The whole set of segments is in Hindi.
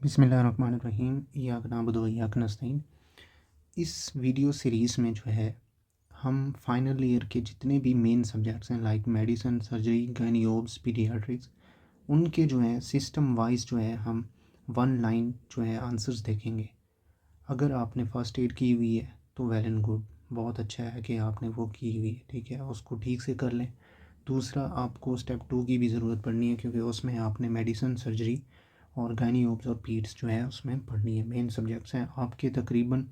बिस्मिल्लाहिर्रहमानिर्रहीम। इय्याक नअबुदु व इय्याक नस्तईन। इस वीडियो सीरीज़ में जो है हम फाइनल ईयर के जितने भी मेन सब्जेक्ट्स हैं like medicine, surgery, gynae obs, paediatrics, उनके जो है सिस्टम वाइज जो है हम वन लाइन जो है आंसर्स देखेंगे। अगर आपने फ़र्स्ट एड की हुई है तो वेल एंड गुड, बहुत अच्छा है कि आपने वो की हुई है, ठीक है, उसको ठीक से कर लें। दूसरा, आपको स्टेप 2 की भी ज़रूरत पड़नी है क्योंकि उसमें आपने मेडिसिन, सर्जरी और गायनी ओब्स और पीड्स जो है उसमें पढ़नी है। मेन सब्जेक्ट्स हैं आपके। तकरीबन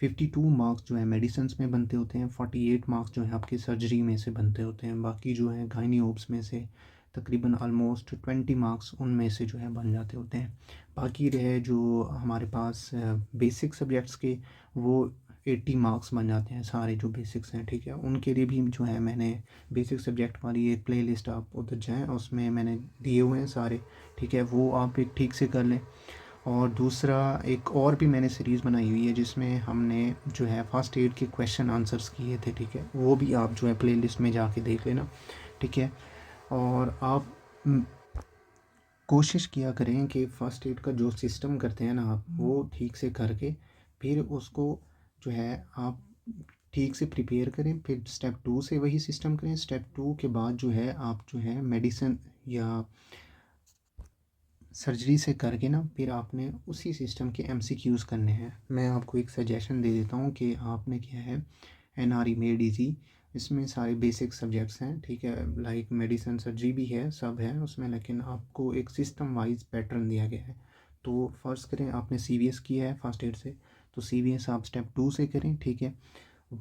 52 मार्क्स जो है मेडिसिन में बनते होते हैं, 48 मार्क्स जो है आपके सर्जरी में से बनते होते हैं, बाकी जो है गायनी ओब्स में से तकरीबन ऑलमोस्ट 20 मार्क्स उनमें से जो है बन जाते होते हैं। बाकी रहे जो हमारे पास बेसिक सब्जेक्ट्स के, वो 80 मार्क्स बन जाते हैं सारे जो बेसिक्स हैं, ठीक है। उनके लिए भी जो है मैंने बेसिक सब्जेक्ट वाली एक प्लेलिस्ट, आप उधर जाएँ, उसमें मैंने दिए हुए हैं सारे, ठीक है, वो आप एक ठीक से कर लें। और दूसरा, एक और भी मैंने सीरीज़ बनाई हुई है जिसमें हमने जो है फ़र्स्ट एड के क्वेश्चन आंसर्स किए थे, ठीक है, वो भी आप जो है प्लेलिस्ट में जाके देख लेना, ठीक है। और आप कोशिश किया करें कि फ़र्स्ट एड का जो सिस्टम करते हैं ना आप, वो ठीक से करके फिर उसको जो है आप ठीक से प्रिपेयर करें। फिर स्टेप 2 से वही सिस्टम करें। स्टेप 2 के बाद जो है आप जो है मेडिसिन या सर्जरी से करके ना फिर आपने उसी सिस्टम के एमसीक्यूज़ करने हैं। मैं आपको एक सजेशन दे देता हूँ कि आपने क्या है, एनआरई मेड इजी, इसमें सारे बेसिक सब्जेक्ट्स हैं, ठीक है, लाइक मेडिसिन, सर्जरी भी है, सब है उसमें, लेकिन आपको एक सिस्टम वाइज पैटर्न दिया गया है। तो फ़र्ज़ करें आपने सीवीएस किया है फर्स्ट एड से, तो सीवीएस आप स्टेप 2 से करें, ठीक है,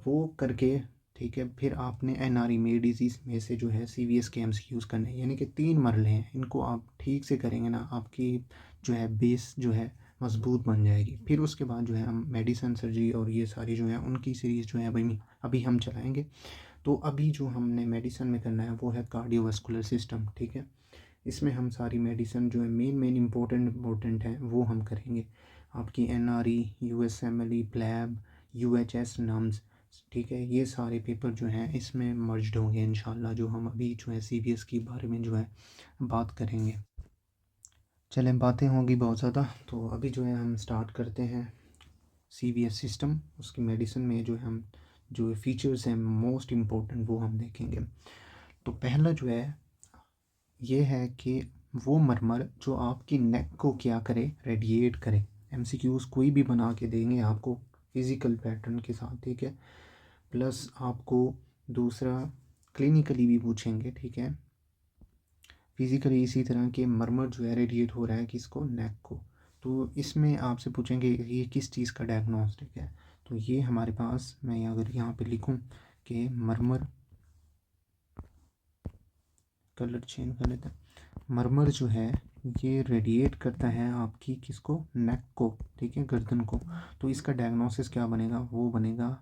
वो करके, ठीक है, फिर आपने एनआरई मेड डिजीज़ में से जो है सीवीएस के एमसीक्यूज़ करने हैं, यानी कि 3 मरले हैं। इनको आप ठीक से करेंगे ना, आपकी जो है बेस जो है मजबूत बन जाएगी। फिर उसके बाद जो है हम मेडिसिन, सर्जरी और ये सारी जो है उनकी सीरीज़ जो है अभी हम चलाएँगे। तो अभी जो हमने मेडिसिन में करना है वो है कार्डियोवास्कुलर सिस्टम, ठीक है। इसमें हम सारी मेडिसिन जो है मेन इम्पोर्टेंट है वो हम करेंगे। आपकी NRE, USMLE, PLAB, UHS, nums, ठीक है, ये सारे पेपर जो हैं इसमें मर्ज्ड होंगे इंशाल्लाह, जो हम अभी जो है सीवीएस के बारे में जो है बात करेंगे। चलें, बातें होंगी बहुत ज़्यादा, तो अभी जो है हम स्टार्ट करते हैं सीवीएस सिस्टम। उसकी मेडिसिन में जो हम जो फीचर्स हैं मोस्ट इम्पोर्टेंट वो हम देखेंगे। तो पहला जो है ये है कि वो मरमर जो आपकी नेक को क्या करे, रेडिएट करे। एमसीक्यूज़ कोई भी बना के देंगे आपको फिज़िकल पैटर्न के साथ, ठीक है, प्लस आपको दूसरा क्लिनिकली भी पूछेंगे, ठीक है। फिज़िकली इसी तरह के मरमर जो है रेडिएट हो रहा है किसको, नेक को, तो इसमें आपसे पूछेंगे ये किस चीज़ का डायग्नोस्टिक है। तो ये हमारे पास, मैं अगर यहाँ पे लिखूँ कि मरमर, कलर चेंज कर लेते हैं, मरमर जो है ये रेडिएट करता है आपकी किसको, नेक को, ठीक है, गर्दन को। तो इसका डायग्नोसिस क्या बनेगा, वो बनेगा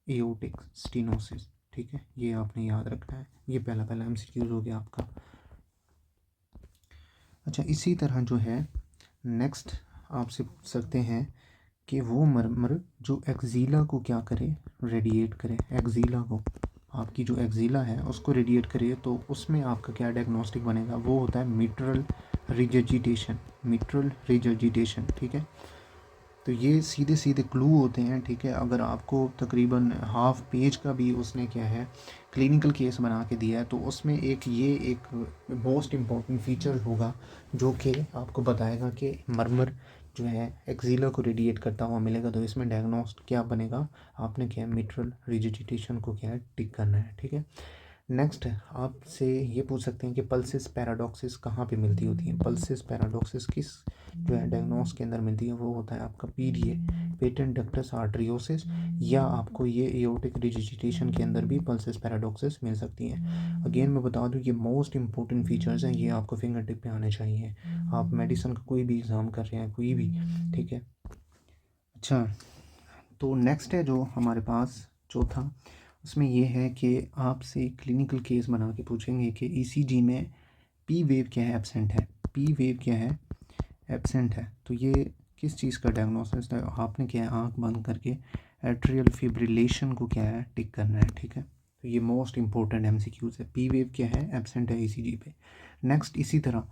एओर्टिक स्टेनोसिस, ठीक है, ये आपने याद रखना है। ये पहला एमसीक्यूज हो गया आपका। अच्छा, इसी तरह जो है नेक्स्ट आपसे पूछ सकते हैं कि वो मरमर जो एक्जीला को क्या करे, रेडिएट करे। एक्जीला को, आपकी जो एक्जीला है उसको रेडिएट करे, तो उसमें आपका क्या डायग्नोस्टिक बनेगा, वो होता है मिट्रल रिजर्जिटेशन, मिट्रल रिजर्जिटेशन, ठीक है। तो ये सीधे सीधे क्लू होते हैं, ठीक है। अगर आपको तकरीबन हाफ पेज का भी उसने क्या है क्लिनिकल केस बना के दिया है, तो उसमें एक मोस्ट इम्पॉर्टेंट फीचर होगा जो कि आपको बताएगा कि मरमर जो है एक्जीला को रेडिएट करता हुआ मिलेगा। तो इसमें डायग्नोस्ट क्या बनेगा, आपने क्या है मिट्रल रिजिडिटेशन को क्या है टिक करना है, ठीक है। नेक्स्ट आपसे ये पूछ सकते हैं कि पल्सिस पैराडॉक्सिस कहाँ पे मिलती होती हैं। पल्सिस पैराडॉक्सिस किस जो है डायग्नोस के अंदर मिलती है, वो होता है आपका पीडीए, पेटेंट डक्टस आर्टरियोसिस, या आपको ये एओर्टिक रिजिडिटेशन के अंदर भी पल्सिस पैराडॉक्सिस मिल सकती हैं। अगेन मैं बता दूं, ये मोस्ट इंपॉर्टेंट फीचर्स हैं, ये आपको फिंगर टिप पे आने चाहिए। आप मेडिसिन का कोई भी एग्ज़ाम कर रहे हैं, कोई भी, ठीक है। अच्छा, तो नेक्स्ट है जो हमारे पास चौथा, उसमें ये है कि आपसे क्लिनिकल केस बना के पूछेंगे कि ईसीजी में पी वेव क्या है, एब्सेंट है, पी वेव क्या है, एब्सेंट है। तो ये किस चीज़ का डायग्नोसिस है, आपने क्या है आंख बंद करके एट्रियल फिब्रिलेशन को क्या है टिक करना है, ठीक है। तो ये मोस्ट इंपॉर्टेंट एमसीक्यूज है, पी वेव क्या है, एब्सेंट है ईसीजी पे। नेक्स्ट इसी तरह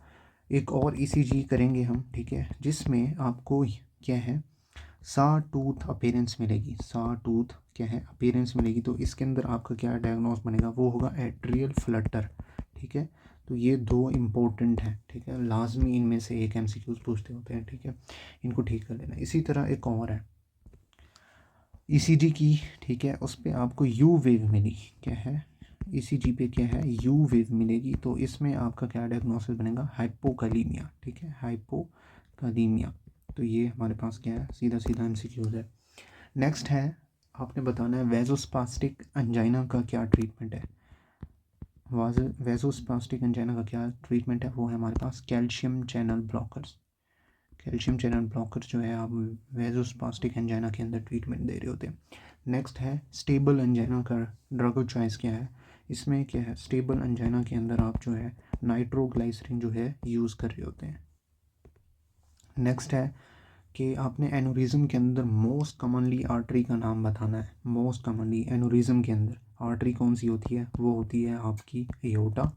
एक और ईसीजी करेंगे हम, ठीक है, जिसमें आपको क्या है सा टूथ अपीयरेंस मिलेगी, सा टूथ क्या है अपीयरेंस मिलेगी। तो इसके अंदर आपका क्या डायग्नोस बनेगा, वो होगा एट्रियल फ्लटर, ठीक है। तो ये दो इम्पोर्टेंट हैं, ठीक है, लाजमी इनमें से एक एमसीक्यूज पूछते होते हैं, ठीक है, इनको ठीक कर लेना। इसी तरह एक और है ईसीजी की, ठीक है, उस पर आपको यू वेव मिली, क्या है ईसीजी पे क्या है यू वेव मिलेगी। तो इसमें आपका क्या डायग्नोसिस बनेगा, हाइपोकालीमिया, ठीक है, हाइपोकालीमिया। तो ये हमारे पास क्या है सीधा सीधा एमसीक्यूज है। नेक्स्ट है आपने बताना है वेजोस्पास्टिक अंजाइना का क्या ट्रीटमेंट है। वेजोस्पास्टिक अंजाइना का क्या ट्रीटमेंट है, वो है हमारे पास calcium channel blockers. Calcium channel blockers जो है आप वेजोस्पास्टिक एंजाइना के अंदर ट्रीटमेंट दे रहे होते हैं। नेक्स्ट है स्टेबल एंजाइना का ड्रग चॉइस क्या है। इसमें क्या है स्टेबल एंजाइना के अंदर आप जो है नाइट्रोग्लाइसरीन जो है यूज़ कर रहे होते हैं। नेक्स्ट है कि आपने एनोरिज्म के अंदर मोस्ट कॉमनली आर्टरी का नाम बताना है। मोस्ट कॉमनली एनोरिज्म के अंदर आर्टरी कौन सी होती है, वो होती है आपकी एओर्टा।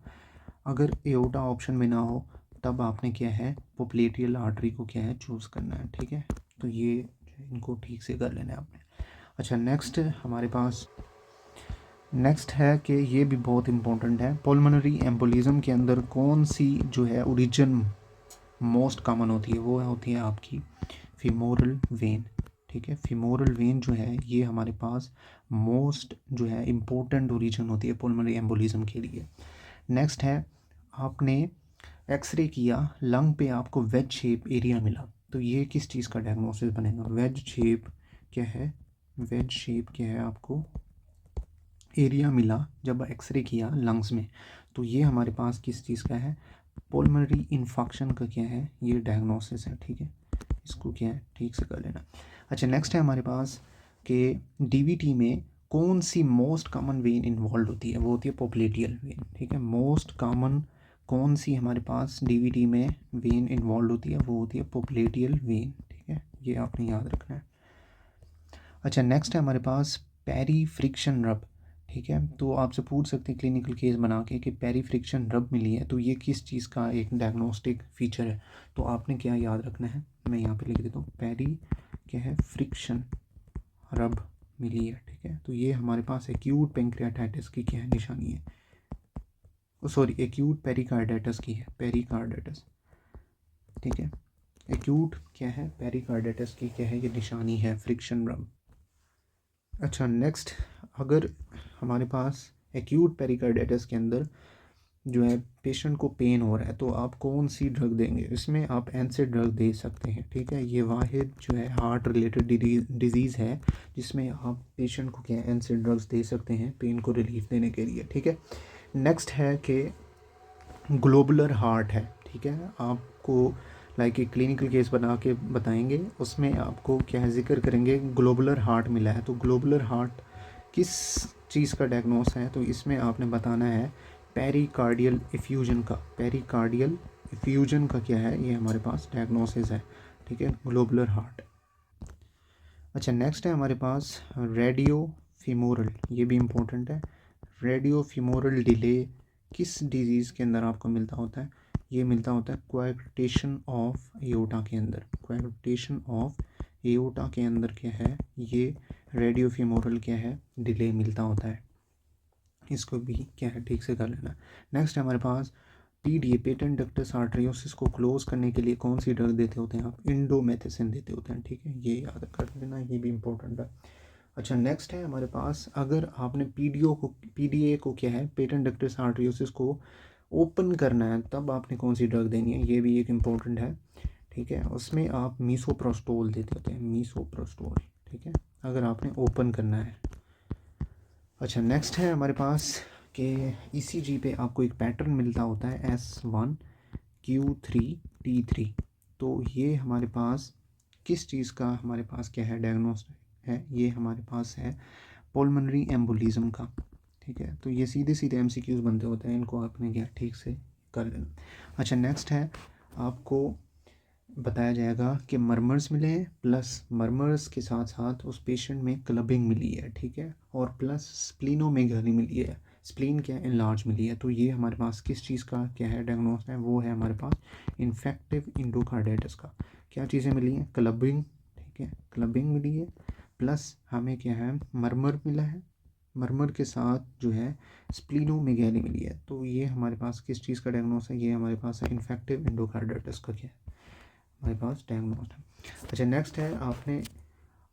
अगर एओर्टा ऑप्शन में ना हो तब आपने क्या है पोप्लेटियल आर्टरी को क्या है चूज़ करना है, ठीक है। तो ये इनको ठीक से कर लेना है आपने। अच्छा नेक्स्ट हमारे पास नेक्स्ट है कि ये भी बहुत इंपॉर्टेंट है, पल्मोनरी एम्बोलिज्म के अंदर कौन सी जो है ओरिजिन मोस्ट कॉमन होती है, वो होती है आपकी फीमोरल वेन, ठीक है। फीमोरल वेन जो है ये हमारे पास मोस्ट जो है इम्पोर्टेंट ओरिजिन होती है पल्मोनरी एम्बोलिज्म के लिए। नेक्स्ट है आपने एक्सरे किया लंग पे आपको वेज शेप एरिया मिला, तो ये किस चीज़ का डायग्नोसिस बनेगा, वेज शेप क्या है, वेज शेप क्या है आपको एरिया मिला जब एक्सरे किया लंग्स में, तो ये हमारे पास किस चीज़ का है पल्मोनरी इन्फेक्शन का क्या है ये डायग्नोसिस है, ठीक है। इसको क्या है ठीक से कर लेना। अच्छा नेक्स्ट है हमारे पास कि डीवीटी में कौन सी मोस्ट कॉमन वेन इन्वॉल्व होती है, वो होती है पोप्लेटियल वेन, ठीक है। मोस्ट कॉमन कौन सी हमारे पास डीवीटी में वेन इन्वॉल्व होती है, वो होती है पोप्लेटियल वेन, ठीक है, ये आपने याद रखना है। अच्छा नेक्स्ट है हमारे पास पेरी फ्रिक्शन रब, ठीक है। तो आपसे पूछ सकते हैं क्लिनिकल केस बना के कि पेरी फ्रिक्शन रब मिली है तो ये किस चीज़ का एक डायग्नोस्टिक फीचर है। तो आपने क्या याद रखना है, मैं यहाँ पे लिख देता हूँ पेरी क्या है फ्रिक्शन रब मिली है, ठीक है। तो ये हमारे पास एक्यूट पेंक्रियाटाइटिस की क्या है निशानी है, सॉरी एक्यूट पेरिकार्डाइटिस की है, पेरिकार्डाइटिस, ठीक है। एक्यूट क्या है पेरिकार्डाइटिस की क्या है ये निशानी है फ्रिक्शन रब। अच्छा नेक्स्ट अगर हमारे पास एक्यूट पेरिकार्डाइटिस के अंदर जो है पेशेंट को पेन हो रहा है तो आप कौन सी ड्रग देंगे, इसमें आप एनसेड ड्रग दे सकते हैं, ठीक है। ये वाहिद जो है हार्ट रिलेटेड डिजीज़ है जिसमें आप पेशेंट को क्या एनसेड ड्रग्स दे सकते हैं पेन को रिलीफ देने के लिए, ठीक है। नेक्स्ट है कि ग्लोबुलर हार्ट है, ठीक है, आपको लाइक एक क्लिनिकल केस बना के बताएंगे, उसमें आपको क्या है जिक्र करेंगे ग्लोबुलर हार्ट मिला है। तो ग्लोबुलर हार्ट किस चीज़ का डायग्नोस है, तो इसमें आपने बताना है पेरिकार्डियल इफ्यूजन का, पेरिकार्डियल इफ्यूजन का क्या है ये हमारे पास डायग्नोसिस है, ठीक है, ग्लोबुलर हार्ट। अच्छा नेक्स्ट है हमारे पास रेडियो फीमोरल, ये भी इम्पोर्टेंट है। रेडियो फीमोरल डिले किस डिजीज़ के अंदर आपको मिलता होता है, ये मिलता होता है कोएक्टेशन ऑफ एओर्टा के अंदर, कोएक्टेशन ऑफ एओर्टा के अंदर क्या है ये रेडियो फीमोरल क्या है डिले मिलता होता है, इसको भी क्या है ठीक से कर लेना। नेक्स्ट है हमारे पास पीडीए पेटेंट डक्टस आर्टरियोसिस को क्लोज करने के लिए कौन सी ड्रग देते होते हैं आप, इंडोमेथिसिन देते होते हैं, ठीक है, ये याद कर लेना, ये भी इंपॉर्टेंट है। अच्छा नेक्स्ट है हमारे पास अगर आपने पीडीए को क्या है पेटेंट डक्टस आर्टरियोसिस को ओपन करना है तब आपने कौन सी ड्रग देनी है, ये भी एक इम्पोर्टेंट है, ठीक है। उसमें आप मीसोप्रोस्टोल देते होते हैं, मीसोप्रोस्टोल, ठीक है, अगर आपने ओपन करना है। अच्छा नेक्स्ट है हमारे पास कि ईसीजी पे आपको एक पैटर्न मिलता होता है S1Q3T3, तो ये हमारे पास किस चीज़ का हमारे पास क्या है डायग्नोस है, ये हमारे पास है पल्मोनरी एम्बोलिज्म का, ठीक है। तो ये सीधे सीधे एमसीक्यूज बनते होते हैं, इनको आपने क्या ठीक से कर लेना। अच्छा नेक्स्ट है आपको बताया जाएगा कि मर्मर्स मिले हैं प्लस मर्मर्स के साथ साथ उस पेशेंट में क्लबिंग मिली है, ठीक है, और प्लस स्प्लीनोमेगाली मिली है, स्प्लीन क्या है, इनलार्ज मिली है। तो ये हमारे पास किस चीज़ का क्या है डायग्नोस है, वो है हमारे पास इन्फेक्टिव इंडोकार्डाइटिस का। क्या चीज़ें मिली हैं, क्लबिंग, ठीक है, क्लबिंग मिली है, प्लस हमें क्या है मरमर मिला है, मरमर के साथ जो है स्प्लीनोमेगैली मिली है। तो ये हमारे पास किस चीज़ का डायग्नोस है, ये हमारे पास है इन्फेक्टिव इंडोकार्डाइटिस का क्या है हमारे पास डायग्नोस है। अच्छा नेक्स्ट है, आपने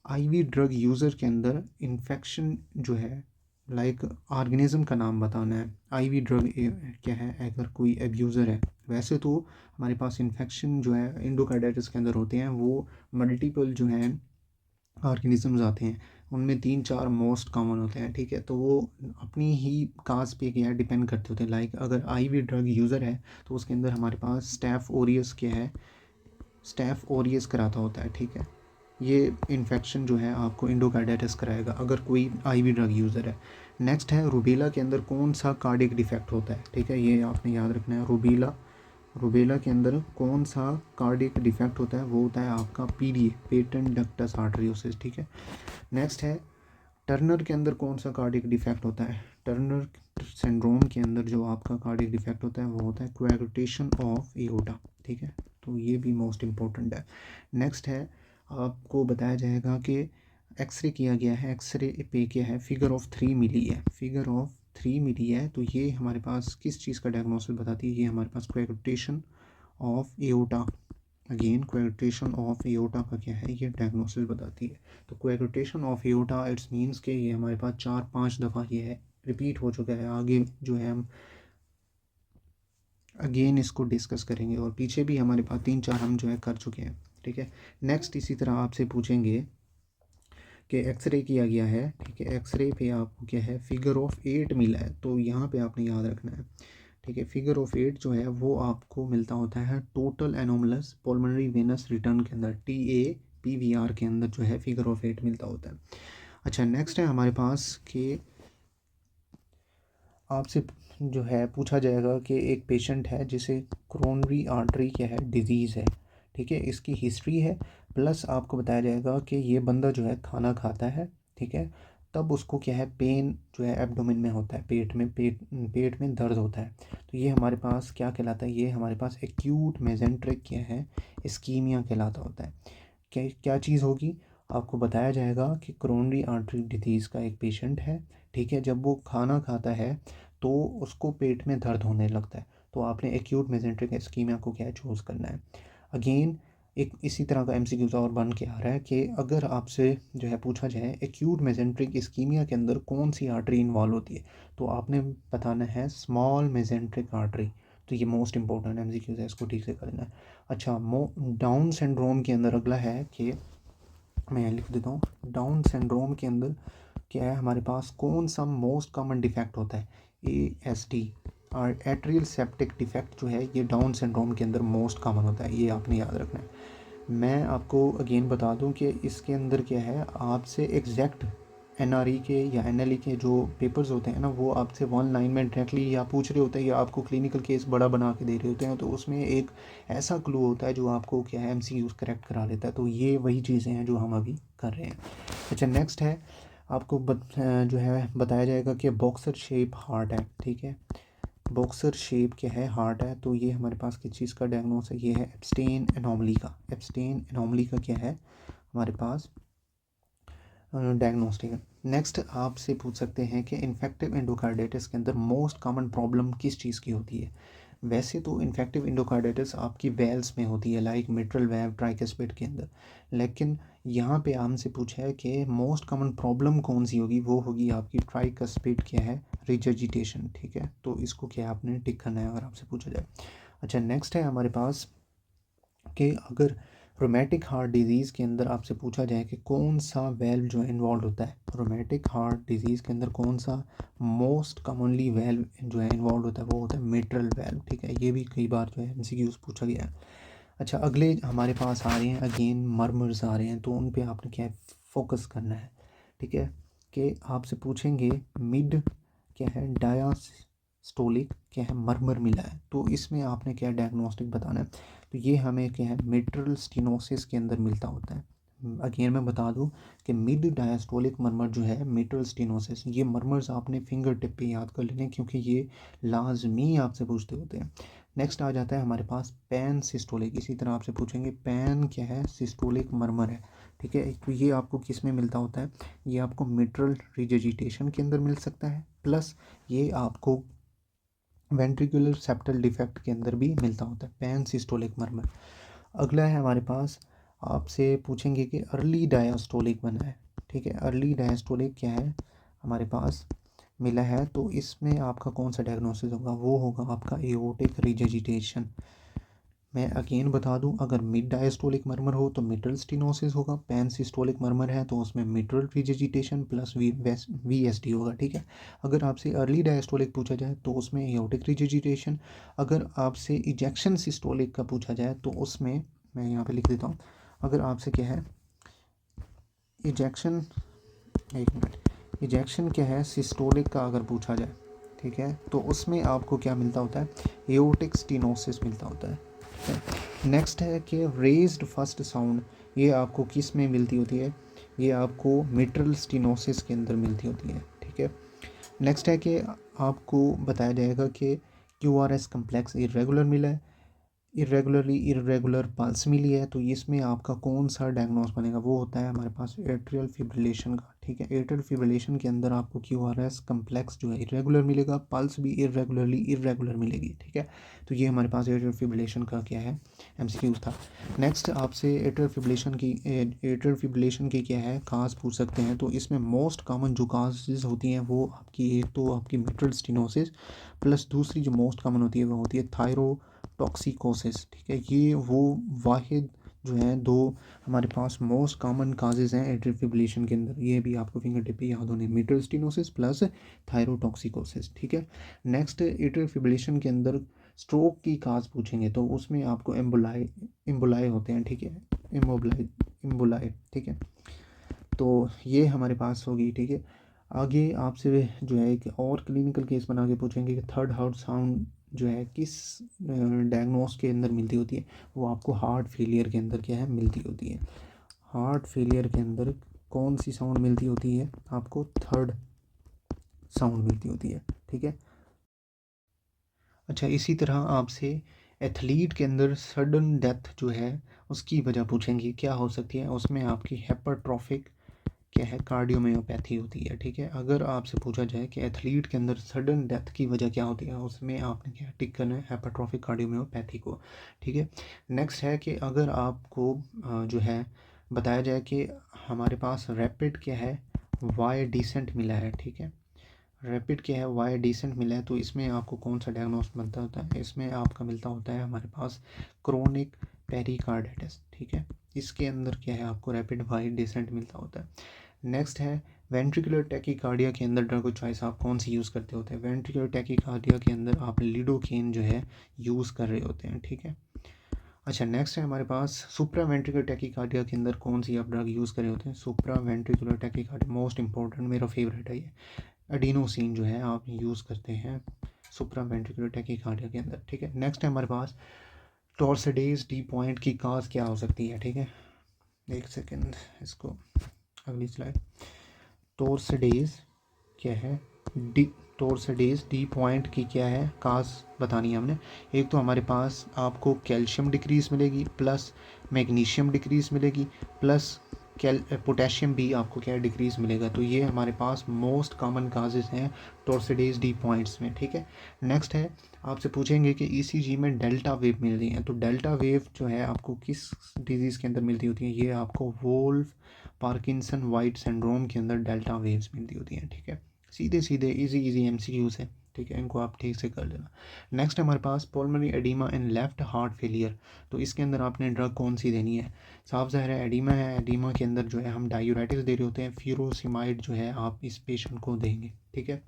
आईवी ड्रग यूज़र के अंदर इन्फेक्शन जो है लाइक ऑर्गेनिज्म का नाम बताना है। आईवी ड्रग क्या है, अगर कोई एब्यूज़र है, वैसे तो हमारे पास इन्फेक्शन जो है इंडोकार्डाइटिस के अंदर होते हैं वो मल्टीपल जो हैं ऑर्गेनिजम्स आते हैं, उनमें 3-4 मोस्ट कॉमन होते हैं, ठीक है। तो वो अपनी ही काज पे क्या है डिपेंड करते होते हैं। लाइक अगर आईवी ड्रग यूज़र है तो उसके अंदर हमारे पास स्टैफ ओरियस क्या है, स्टैफ ओरियस कराता होता है, ठीक है। ये इन्फेक्शन जो है आपको इंडोकार्डाइटिस कराएगा अगर कोई आईवी ड्रग यूज़र है। नेक्स्ट है रूबेला के अंदर कौन सा कार्डियक डिफेक्ट होता है, ठीक है, ये आपने याद रखना है। रूबेला, रूबेला के अंदर कौन सा कार्डियक डिफेक्ट होता है, वो होता है आपका पीडीए, पेटेंट डक्टस आर्टरियोसिस, ठीक है। नेक्स्ट है टर्नर के अंदर कौन सा कार्डियक डिफेक्ट होता है, टर्नर सिंड्रोम के अंदर जो आपका कार्डियक डिफेक्ट होता है वो होता है कोएगुलेशन ऑफ एओर्टा, ठीक है। तो ये भी मोस्ट इम्पोर्टेंट है। नेक्स्ट है, आपको बताया जाएगा कि एक्सरे किया गया है, एक्सरे पे क्या है फिगर ऑफ 3 मिली है, फिगर ऑफ 3 मिली है। तो ये हमारे पास किस चीज़ का डायग्नोसिस बताती है, ये हमारे पास coagulation of aorta, again coagulation of aorta का क्या है ये डायग्नोसिस बताती है। तो coagulation of aorta it's means के ये हमारे पास 4-5 दफ़ा ये है रिपीट हो चुका है। आगे जो है हम अगेन इसको डिस्कस करेंगे और पीछे भी हमारे पास 3-4 हम जो है कर चुके हैं, ठीक है। नेक्स्ट इसी तरह आपसे पूछेंगे कि एक्सरे किया गया है, ठीक है, एक्सरे पे आपको क्या है फिगर ऑफ 8 मिला है। तो यहाँ पे आपने याद रखना है, ठीक है, फिगर ऑफ 8 जो है वो आपको मिलता होता है total anomalous pulmonary Venus return के अंदर, TAPVR के अंदर जो है फिगर ऑफ 8 मिलता होता है। अच्छा नेक्स्ट है हमारे पास कि आपसे जो है पूछा जाएगा कि एक पेशेंट है जिसे कोरोनरी आर्टरी क्या है डिजीज़ है, ठीक है, इसकी हिस्ट्री है, प्लस आपको बताया जाएगा कि ये बंदा जो है खाना खाता है, ठीक है, तब उसको क्या है पेन जो है एब्डोमेन में होता है, पेट में दर्द होता है। तो ये हमारे पास क्या कहलाता है, ये हमारे पास एक्यूट मेजेंट्रिक क्या है इस्कीमिया कहलाता होता है। क्या क्या चीज़ होगी, आपको बताया जाएगा कि कोरोनरी आर्टरी डिजीज़ का एक पेशेंट है, ठीक है, जब वो खाना खाता है तो उसको पेट में दर्द होने लगता है। तो आपने एक्यूट मेजेंट्रिक इस्कीमिया को क्या चूज़ करना है। अगेन एक इसी तरह का एमसीक्यूज और बन के आ रहा है कि अगर आपसे जो है पूछा जाए एक्यूट मेजेंट्रिक इस्कीमिया के अंदर कौन सी आर्टरी इन्वॉल्व होती है, तो आपने बताना है स्मॉल मेजेंट्रिक आर्टरी। तो ये मोस्ट इंपॉर्टेंट एमसीक्यूज है, इसको ठीक से करना है। अच्छा डाउन सिंड्रोम के अंदर अगला है कि मैं यहाँ लिख देता हूँ, डाउन सिंड्रोम के अंदर क्या है हमारे पास कौन सा मोस्ट कॉमन डिफेक्ट होता है, ASD और एट्रियल सेप्टिक डिफेक्ट जो है ये डाउन सिंड्रोम के अंदर मोस्ट कॉमन होता है, ये आपने याद रखना है। मैं आपको अगेन बता दूं कि इसके अंदर क्या है आपसे एग्जैक्ट NRE के या NLE के जो पेपर्स होते हैं ना वो आपसे 1 लाइन में डायरेक्टली या पूछ रहे होते हैं या आपको क्लिनिकल केस बड़ा बना के दे रहे होते हैं, तो उसमें एक ऐसा क्लू होता है जो आपको क्या है MCQs करेक्ट करा लेता है। तो ये वही चीज़ें हैं जो हम अभी कर रहे हैं। अच्छा नेक्स्ट है, आपको जो है बताया जाएगा कि बॉक्सर शेप हार्ट है, ठीक है, बॉक्सर शेप क्या है हार्ट है। तो ये हमारे पास किस चीज़ का डायग्नोस है, ये है एब्स्टेन एनोमली का, एब्स्टेन एनोमली का क्या है हमारे पास डायग्नोस्टिक है। नेक्स्ट आपसे पूछ सकते हैं कि इन्फेक्टिव एंडोकार्डाइटिस के अंदर मोस्ट कॉमन प्रॉब्लम किस चीज़ की होती है। वैसे तो इन्फेक्टिव एंडोकार्डाइटिस आपकी वेल्स में होती है लाइक मिट्रल वेव ट्राइकस्पिड के अंदर, लेकिन यहाँ पे हमसे पूछा है कि मोस्ट कॉमन प्रॉब्लम कौन सी होगी, वो होगी आपकी ट्राइकस्पिड क्या है रिजर्जिटेशन, ठीक है। तो इसको क्या आपने टिक करना है अगर आपसे पूछा जाए। अच्छा नेक्स्ट है हमारे पास कि अगर रोमैटिक हार्ट डिजीज़ के अंदर आपसे पूछा जाए कि कौन सा वेल्व जो है इन्वॉल्व होता है, रोमैटिक हार्ट डिजीज़ के अंदर कौन सा मोस्ट कॉमनली वेल्व जो है इन्वॉल्व होता है, वो होता है मिट्रल वेल्व, ठीक है। ये भी कई बार जो है MCQs पूछा गया है। अच्छा अगले हमारे पास आ रहे हैं अगेन मर्मर्स आ रहे हैं, तो उन पे आपने क्या फोकस करना है, ठीक है, कि आपसे पूछेंगे मिड क्या है डायास्टोलिक क्या है मर्मर मिला है, तो इसमें आपने क्या डायग्नोस्टिक बताना है। तो ये हमें क्या है मिट्रल स्टेनोसिस के अंदर मिलता होता है, अगेन मैं बता दूं कि मिड डायस्टोलिक मर्मर जो है मिट्रल स्टेनोसिस, ये मर्मर्स आपने फिंगर टिप पे याद कर लेने क्योंकि ये लाजमी आपसे पूछते होते हैं। नेक्स्ट आ जाता है हमारे पास पैन सिस्टोलिक, इसी तरह आपसे पूछेंगे पैन क्या है, सिस्टोलिक मर्मर है, ठीक है। तो ये आपको किस में मिलता होता है, ये आपको मिट्रल रिजिटेशन के अंदर मिल सकता है, प्लस ये आपको वेंट्रिकुलर सेप्टल डिफेक्ट के अंदर भी मिलता होता है, पैन सिस्टोलिक मर्मर। अगला है हमारे पास, आपसे पूछेंगे कि अर्ली डायस्टोलिक बना है, ठीक है। अर्ली डायस्टोलिक क्या है हमारे पास मिला है, तो इसमें आपका कौन सा डायग्नोसिस होगा, वो होगा आपका एओर्टिक रिजिटेशन। मैं अगेन बता दूं, अगर मिड डायस्टोलिक मर्मर हो तो मिट्रल स्टेनोसिस होगा, पैन सिस्टोलिक मर्मर है तो उसमें mitral regurgitation plus V S D होगा, ठीक है। अगर आपसे अर्ली डायस्टोलिक पूछा जाए तो उसमें एओर्टिक रिजिटेशन, अगर आपसे इजेक्शन सिस्टोलिक का पूछा जाए तो उसमें, मैं यहाँ पे लिख देता हूँ, अगर आपसे क्या है इजेक्शन, एक मिनट, इजेक्शन क्या है सिस्टोलिक का अगर पूछा जाए, ठीक है, तो उसमें आपको क्या मिलता होता है, एओर्टिक स्टेनोसिस मिलता होता है। नेक्स्ट है कि रेज्ड फर्स्ट साउंड, ये आपको किस में मिलती होती है, ये आपको मिट्रल स्टेनोसिस के अंदर मिलती होती है, ठीक है। नेक्स्ट है कि आपको बताया जाएगा कि Q R S complex irregular मिला है, इरेगुलर पल्स मिली है, तो इसमें आपका कौन सा डायग्नोस बनेगा, वो होता है हमारे पास एट्रियल फिब्रिलेशन का, ठीक है। एट्रियल फिब्रिलेशन के अंदर आपको क्यू आर एस कम्प्लेक्स जो है इरेगुलर मिलेगा, पल्स भी इरेगुलर मिलेगी, ठीक है। तो ये हमारे पास एट्रियल फिब्रिलेशन का क्या है एमसीक्यूज था। नेक्स्ट आपसे एट्रियल फिब्रिलेशन की क्या है काज पूछ सकते हैं, तो इसमें मोस्ट कॉमन जो काजेज होती हैं वो आपकी, एक तो आपकी मिट्रल स्टेनोसिस, प्लस दूसरी जो मोस्ट कॉमन होती है वो होती है थायरोटॉक्सिकोसिस, ठीक है। ये वो वाहिद जो है दो हमारे पास मोस्ट कॉमन काजेज हैं एट्रियल फिब्रिलेशन के अंदर, ये भी आपको फिंगर टिप पे याद होने, मिट्रल स्टेनोसिस प्लस थायरोटॉक्सिकोसिस, ठीक है। नेक्स्ट एट्रियल फिब्रिलेशन के अंदर स्ट्रोक की काज पूछेंगे तो उसमें आपको एम्बोलाई होते हैं, ठीक है, एम्बोलाई, ठीक है। तो ये हमारे पास होगी, ठीक है। आगे आपसे जो है एक और क्लिनिकल केस बना के पूछेंगे कि थर्ड हार्ट साउंड जो है किस डायग्नोस के अंदर मिलती होती है, वो आपको हार्ट फेलियर के अंदर क्या है मिलती होती है। हार्ट फेलियर के अंदर कौन सी साउंड मिलती होती है, आपको थर्ड साउंड मिलती होती है, ठीक है। अच्छा, इसी तरह आपसे एथलीट के अंदर सडन डेथ जो है उसकी वजह पूछेंगे क्या हो सकती है, उसमें आपकी हेपाट्रोफिक क्या है कार्डियोमायोपैथी होती है, ठीक है। अगर आपसे पूछा जाए कि एथलीट के अंदर सडन डेथ की वजह क्या होती है, उसमें आपने क्या टिक करना है हेपाट्रोफिक कार्डियोमायोपैथी को, ठीक है। नेक्स्ट है कि अगर आपको जो है बताया जाए कि हमारे पास रैपिड क्या है वाई डिसेंट मिला है, ठीक है, रैपिड क्या है वाई डिसेंट मिला है, तो इसमें आपको कौन सा डायग्नोस बनता होता है, इसमें आपका मिलता होता है हमारे पास क्रोनिक पेरिकार्डिटिस, ठीक है। इसके अंदर क्या है आपको रैपिड वाई डिसेंट मिलता होता है। नेक्स्ट है वेंट्रिकुलर टैकीकार्डिया के अंदर ड्रग चॉइस आप कौन सी यूज़ करते होते हैं, वेंट्रिकुलर टैकीकार्डिया के अंदर आप लिडोकेन जो है यूज़ कर रहे होते हैं, ठीक है। अच्छा, नेक्स्ट है हमारे पास सुप्रा वेंट्रिकुलर टैकीकार्डिया के अंदर कौन सी आप ड्रग यूज़ कर रहे होते हैं, सुप्रा वेंट्रिकुलर टैकीकार्डिया मोस्ट इंपॉर्टेंट, मेरा फेवरेट है ये, एडिनोसिन जो है आप यूज़ करते हैं सुप्रा वेंट्रिकुलर टैकीकार्डिया के अंदर, ठीक है। नेक्स्ट है हमारे पास टॉर्सिडेज डी पॉइंट की काज क्या हो सकती है, ठीक है, एक सेकेंड, इसको अगली स्लाइड। टॉर्सिडेज क्या है डी, टॉर्सिडेज डी पॉइंट की क्या है काज बतानी है हमने। एक तो हमारे पास आपको कैल्शियम डिक्रीज मिलेगी, प्लस मैग्नीशियम डिक्रीज मिलेगी, प्लस पोटेशियम भी आपको क्या डिक्रीज मिलेगा, तो ये हमारे पास मोस्ट कॉमन काजेज हैं टॉर्सिडेज डी पॉइंट्स में, ठीक है। नेक्स्ट है आपसे पूछेंगे कि ईसीजी में डेल्टा वेव मिल रही है, तो डेल्टा वेव जो है आपको किस डिजीज़ के अंदर मिलती होती है, ये आपको वोल्फ पार्किंसन वाइट सिंड्रोम के अंदर डेल्टा वेव्स मिलती होती हैं, ठीक है। सीधे सीधे इजी एमसीक्यूज है, ठीक है, इनको आप ठीक से कर लेना। नेक्स्ट हमारे पास pulmonary oedema in left heart failure, तो इसके अंदर आपने ड्रग कौन सी देनी है, साफ ज़ाहिर है एडिमा है, एडिमा के अंदर जो है हम डायूरेटिक्स दे रहे होते हैं, फ्यूरोसिमाइड जो है आप इस पेशेंट को देंगे, ठीक है।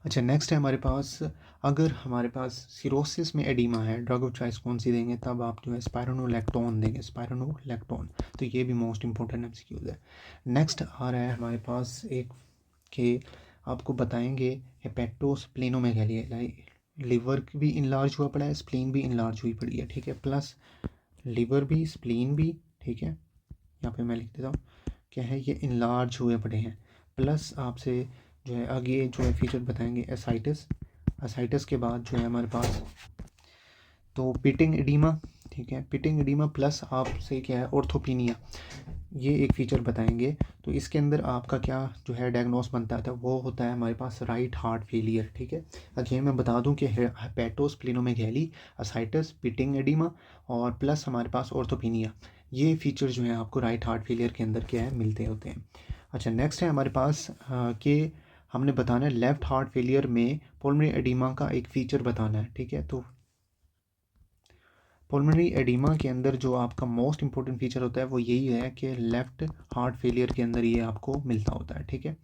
अच्छा, नेक्स्ट है हमारे पास अगर हमारे पास सिरोसिस में एडिमा है, ड्रग ऑफ चॉइस कौन सी देंगे, तब आप जो है स्पायरोनोलैक्टोन देंगे, स्पायरोनोलैक्टोन, तो ये भी मोस्ट इंपॉर्टेंट एमसीक्यूज है। नेक्स्ट आ रहा है हमारे पास एक के आपको बताएंगे हेपेटोस्प्लेनोमेगाली, लाइक लिवर भी इनलार्ज हुआ पड़ा है, स्प्लीन भी इनलार्ज हुई पड़ी है, ठीक है, प्लस लिवर भी स्प्लीन भी, ठीक है, यहाँ पे मैं लिख देता हूँ, क्या है ये इनलार्ज हुए पड़े हैं। प्लस आपसे जो है आगे जो है फीचर बताएंगे एसाइटिस, एसाइटिस के बाद जो है हमारे पास तो पिटिंग एडिमा, ठीक है, पिटिंग एडिमा प्लस आपसे क्या है ऑर्थोपिनिया, ये एक फ़ीचर बताएंगे। तो इसके अंदर आपका क्या जो है डायग्नोस बनता है वो होता है हमारे पास राइट हार्ट फेलियर, ठीक है। अगेन मैं बता दूं कि हेपेटोस्प्लेनोमेगैली, असाइटिस, पिटिंग एडिमा और प्लस हमारे पास ऑर्थोपिनिया, ये फीचर जो है आपको राइट हार्ट फेलियर के अंदर क्या है मिलते होते हैं। अच्छा, नेक्स्ट है हमारे पास कि हमने बताना है लेफ़्ट हार्ट फेलियर में पुल्मोनरी एडिमा का एक फ़ीचर बताना है, ठीक है। तो पुल्मोनरी एडिमा के अंदर जो आपका मोस्ट इंपॉर्टेंट फीचर होता है वो यही है कि लेफ़्ट हार्ट फेलियर के अंदर ये आपको मिलता होता है, ठीक है।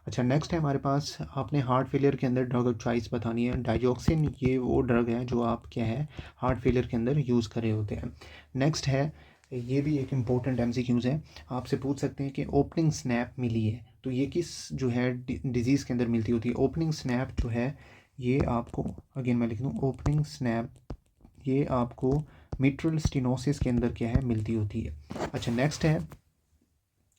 अच्छा, नेक्स्ट है हमारे पास आपने हार्ट फेलियर के अंदर ड्रग ऑफ चॉइस बतानी है। डाइजॉक्सिन ये वो ड्रग है जो आप क्या है हार्ट फेलियर के अंदर यूज़ कर रहे होते हैं। नेक्स्ट है, ये भी एक इम्पोर्टेंट एमसीक्यूज़ है, आपसे पूछ सकते हैं कि ओपनिंग स्नैप मिली है तो ये किस जो है डिजीज़ के अंदर मिलती होती है। ओपनिंग स्नैप जो है ये आपको, अगेन मैं लिख दूँ, ओपनिंग स्नैप ये आपको मिट्रल स्टेनोसिस के अंदर क्या है मिलती होती है। अच्छा, नेक्स्ट है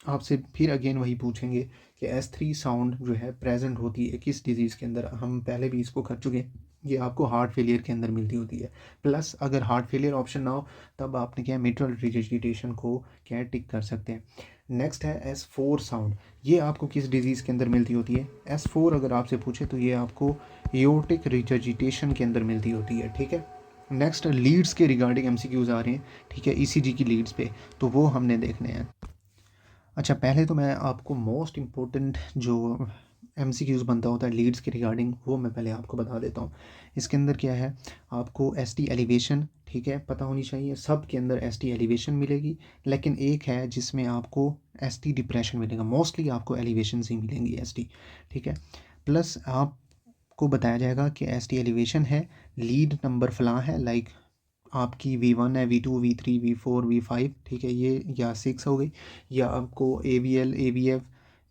आपसे फिर अगेन वही पूछेंगे कि S3 साउंड जो है प्रेजेंट होती है किस डिजीज़ के अंदर। हम पहले भी इसको कर चुके हैं, ये आपको हार्ट फेलियर के अंदर मिलती होती है। प्लस अगर हार्ट फेलियर ऑप्शन ना हो तब आपने क्या है मिट्रल रिजिडिटेशन को क्या है टिक कर सकते हैं। नेक्स्ट है S4 साउंड, ये आपको किस डिजीज़ के अंदर मिलती होती है। S4 अगर आपसे पूछे तो ये आपको एओर्टिक रिजिडिटेशन के अंदर मिलती होती है, ठीक है। नेक्स्ट लीड्स के रिगार्डिंग एमसीक्यूज़ आ रहे हैं, ठीक है, ईसीजी की लीड्स पे, तो वो हमने देखने हैं। अच्छा, पहले तो मैं आपको मोस्ट इम्पोर्टेंट जो एमसीक्यूज़ बनता होता है लीड्स के रिगार्डिंग वो मैं पहले आपको बता देता हूँ। इसके अंदर क्या है आपको एसटी एलिवेशन, ठीक है, पता होनी चाहिए। सब के अंदर एसटी एलिवेशन मिलेगी, लेकिन एक है जिसमें आपको एसटी डिप्रेशन मिलेगा। मोस्टली आपको एलिवेशन ही मिलेंगी एसटी, ठीक है। प्लस आपको बताया जाएगा कि एसटी एलिवेशन है, लीड नंबर फलां है, लाइक आपकी V1 है, V2, V3, V4, V5, ठीक है, ये या 6 हो गई, या आपको AVL, AVF,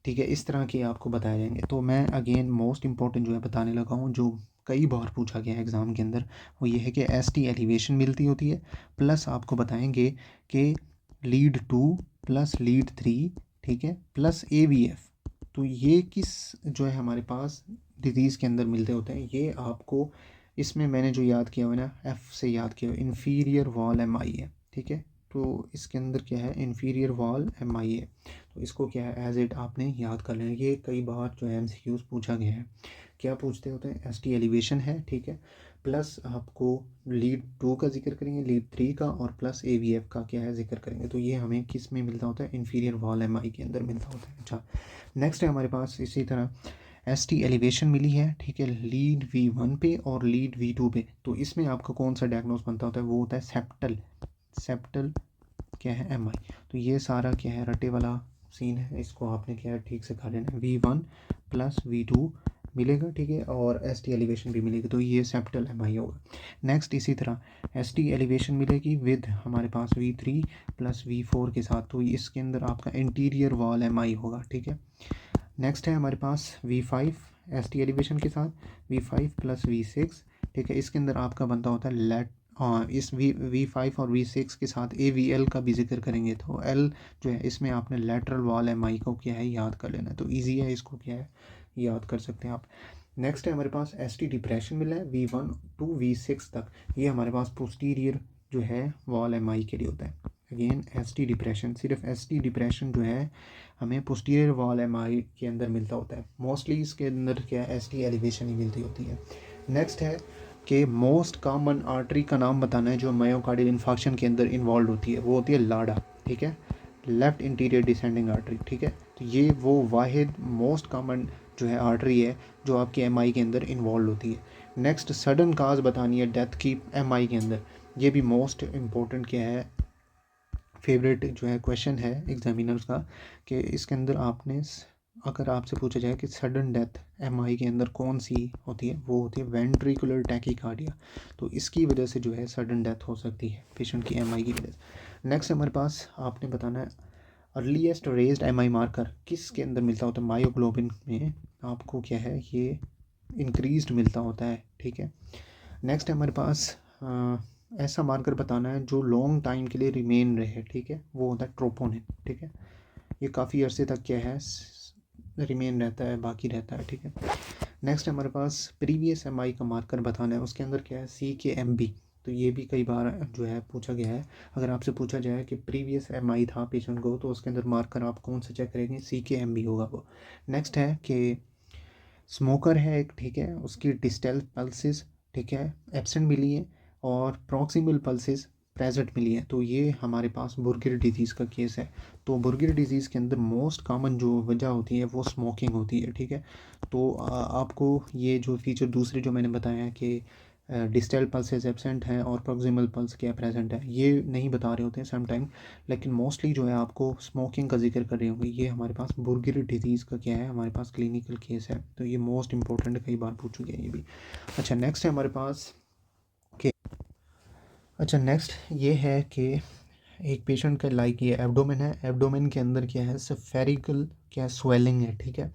ठीक है, इस तरह के आपको बताए जाएंगे। तो मैं अगेन मोस्ट इंपॉर्टेंट जो है बताने लगा हूँ, जो कई बार पूछा गया है एग्ज़ाम के अंदर, वो ये है कि ST एलिवेशन मिलती होती है। प्लस आपको बताएंगे कि लीड 2 प्लस लीड 3, ठीक है, प्लस AVF, तो ये किस जो है हमारे पास डिजीज़ के अंदर मिलते होते हैं। ये आपको इसमें मैंने जो याद किया हुआ है ना, एफ से याद किया हुआ, इन्फीरियर वॉल MI है, ठीक है। तो इसके अंदर क्या है इन्फीरियर वॉल MI है, तो इसको क्या है एज इट आपने याद कर लेना। ये कई बार जो है MCQs पूछा गया है। क्या पूछते होते हैं, ST एलिवेशन है, ठीक है, प्लस आपको लीड 2 का जिक्र करेंगे, लीड 3 का, और प्लस AVF का क्या है जिक्र करेंगे। तो ये हमें किस में मिलता होता है, इन्फीरियर वॉल MI के अंदर मिलता होता है। अच्छा, नेक्स्ट है हमारे पास इसी तरह ST एलिवेशन मिली है, ठीक है, लीड V1 पे और लीड V2 पे। तो इसमें आपका कौन सा डायग्नोस बनता होता है, वो होता है सेप्टल, सेप्टल क्या है MI। तो ये सारा क्या है रटे वाला सीन है, इसको आपने क्या है ठीक से खा लेना है। V1 प्लस V2 मिलेगा, ठीक है, और ST एलिवेशन भी मिलेगी, तो ये सेप्टल MI होगा। नेक्स्ट इसी तरह ST एलिवेशन मिलेगी विद हमारे पास V3 प्लस V4 के साथ, तो इसके अंदर आपका इंटीरियर वॉल MI होगा, ठीक है। नेक्स्ट है हमारे पास V5 ST एलिवेशन के साथ, V5 प्लस V6, ठीक है, इसके अंदर आपका बनता होता है इस V5 और V6 के साथ AVL का भी जिक्र करेंगे। तो L जो है इसमें आपने लेटरल वॉल MI को क्या है याद कर लेना है, तो ईजी है, इसको क्या है याद कर सकते हैं आप। नेक्स्ट है हमारे पास ST डिप्रेशन मिला है V1 टू V6 तक, ये हमारे पास पोस्टीरियर जो है वॉल MI के लिए होता है। अगेन ST डिप्रेशन, सिर्फ ST डिप्रेशन जो है हमें पोस्टीरियर वॉल MI के अंदर मिलता होता है। मोस्टली इसके अंदर क्या ST एलिवेशन ही मिलती होती है। नेक्स्ट है कि मोस्ट कॉमन आर्टरी का नाम बताना है जो मायोकार्डियल इन्फाक्शन के अंदर इन्वॉल्व होती है, वो होती है लाडा, ठीक है, लेफ्ट इंटीरियर डिसेंडिंग आर्टरी, ठीक है। तो ये वो वाहिद मोस्ट कॉमन जो है आर्टरी है जो आपकी MI के अंदर इन्वॉल्व होती है। नेक्स्ट सडन काज बतानी है डेथ की MI के अंदर, ये भी मोस्ट इम्पोर्टेंट क्या है फेवरेट जो है क्वेश्चन है एग्जामिनर्स का, कि इसके अंदर आपने अगर आपसे पूछा जाए कि सडन डेथ MI के अंदर कौन सी होती है, वो होती है वेंट्रिकुलर टैकीकार्डिया। तो इसकी वजह से जो है सडन डेथ हो सकती है पेशेंट की MI की वजह से। नेक्स्ट हमारे पास आपने बताना है अर्लीस्ट रेज्ड MI मार्कर किस के अंदर मिलता होता है, मायोग्लोबिन में आपको क्या है ये इंक्रीज्ड मिलता होता है, ठीक है। नेक्स्ट हमारे पास ऐसा मार्कर बताना है जो लॉन्ग टाइम के लिए रिमेन रहे, ठीक है, वो होता है ट्रोपोनिन, ठीक है। ये काफ़ी अरसे तक क्या है रिमेन रहता है, बाकी रहता है, ठीक है। नेक्स्ट हमारे पास प्रीवियस एमआई का मार्कर बताना है, उसके अंदर क्या है CKMB। तो ये भी कई बार जो है पूछा गया है, अगर आपसे पूछा जाए कि प्रीवियस एमआई था पेशेंट को, तो उसके अंदर मार्कर आप कौन सा चेक करेंगे, CKMB होगा वो। नेक्स्ट है कि स्मोकर है एक, ठीक है, उसकी डिस्टल पल्सेस, ठीक है, एब्सेंट मिली है, और प्रॉक्सिमल पल्सेस प्रेजेंट मिली है। तो ये हमारे पास बुर्गर डिजीज़ का केस है। तो बुर्गर डिजीज़ के अंदर मोस्ट कॉमन जो वजह होती है वो स्मोकिंग होती है, ठीक है। तो आपको ये जो फीचर दूसरे जो मैंने बताया है कि डिस्टल पल्सेस एब्सेंट हैं और प्रॉक्सिमल पल्स क्या प्रेजेंट है, ये नहीं बता रहे होते हैं सम टाइम, लेकिन मोस्टली जो है आपको स्मोकिंग का जिक्र कर रहे होंगे। ये हमारे पास बुर्गर डिजीज़ का क्या है, हमारे पास क्लिनिकल केस है, तो ये मोस्ट इंपॉर्टेंट कई बार पूछ चुके हैं ये भी। अच्छा नेक्स्ट है हमारे पास कि अच्छा नेक्स्ट ये है कि एक पेशेंट का लाइक ये एब्डोमेन है, एब्डोमेन के अंदर क्या है, सफेरिकल क्या स्वेलिंग है, ठीक है,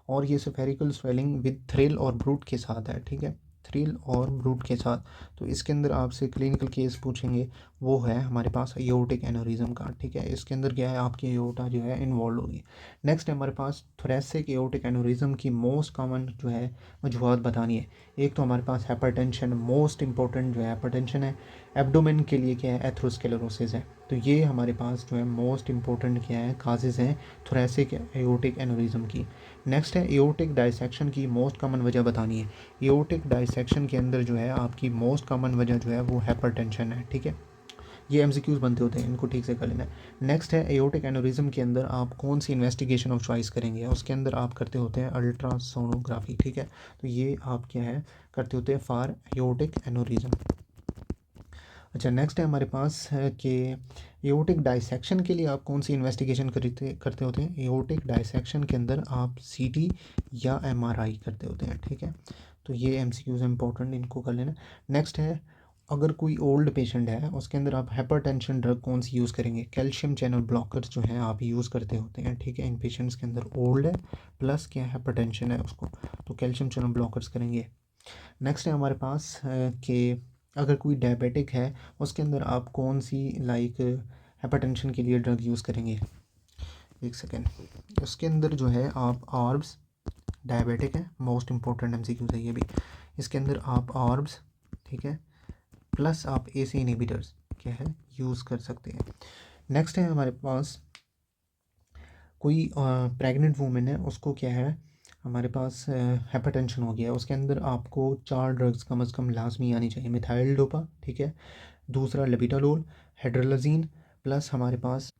और ये सफेरिकल स्वेलिंग विद थ्रिल और ब्रूट के साथ है, ठीक है, थ्रिल और ब्रूट के साथ। तो इसके अंदर आपसे क्लिनिकल केस पूछेंगे, वो है हमारे पास एओर्टिक एनोरिज्म का, ठीक है। इसके अंदर क्या है, आपकी एओर्टा जो है इन्वॉल्व होगी। नेक्स्ट है हमारे पास थोरेसिक एओर्टिक एनोरिज्म की मोस्ट कॉमन जो है वजूहत बतानी है। एक तो हमारे पास हाइपरटेंशन, मोस्ट इंपॉर्टेंट जो है हाइपरटेंशन है। एब्डोमेन के लिए क्या है, एथरोस्क्लेरोसिस है। तो ये हमारे पास जो है मोस्ट इंपॉर्टेंट क्या है काजेज़ हैं थोरेसिक एओर्टिक एनोरिज्म की। नेक्स्ट है एओर्टिक डाइसेक्शन की मोस्ट कॉमन वजह बतानी है। एओर्टिक डाइसेक्शन के अंदर जो है आपकी मोस्ट कॉमन वजह जो है वो हाइपरटेंशन है, ठीक है। ये एमसीक्यूज बनते होते हैं, इनको ठीक से कर लेना है। नेक्स्ट है एओर्टिक एनोरिज्म के अंदर आप कौन सी इन्वेस्टिगेशन ऑफ चॉइस करेंगे, उसके अंदर आप करते होते हैं अल्ट्रासोनोग्राफी, ठीक है। तो ये आप क्या है करते होते हैं फॉर एओर्टिक एनोरिज्म। अच्छा नेक्स्ट है हमारे पास है कि एओर्टिक डाइसेक्शन के लिए आप कौन सी इन्वेस्टिगेशन करते होते हैं। एओर्टिक डाइसेक्शन के अंदर आप सीटी या एमआरआई करते होते हैं, ठीक है। तो ये एमसीक्यूज इंपॉर्टेंट, इनको कर लेना। नेक्स्ट है अगर कोई ओल्ड पेशेंट है उसके अंदर आप हाइपरटेंशन ड्रग कौन सी यूज़ करेंगे। कैल्शियम चैनल ब्लॉकर्स जो हैं आप यूज़ करते होते हैं, ठीक है। इन पेशेंट्स के अंदर ओल्ड है प्लस क्या हाइपरटेंशन है उसको, तो कैल्शियम चैनल ब्लॉकर्स करेंगे। नेक्स्ट है हमारे पास कि अगर कोई डायबिटिक है उसके अंदर आप कौन सी लाइक हाइपरटेंशन के लिए ड्रग यूज़ करेंगे। एक सेकेंड, उसके अंदर जो है आप आर्ब्स, डायबिटिक है, मोस्ट इंपॉर्टेंट एमसीक्यू है ये भी। इसके अंदर आप आर्ब्स, ठीक है, प्लस आप एसी इनहिबिटर्स क्या है यूज़ कर सकते हैं। नेक्स्ट है हमारे पास कोई प्रेग्नेंट वूमेन है, उसको क्या है हमारे पास हाइपरटेंशन हो गया है, उसके अंदर आपको 4 ड्रग्स कम से कम लाजमी आनी चाहिए। मिथाइल डोपा, ठीक है, दूसरा लेबिटालोल, हेड्रोलाजीन, प्लस हमारे पास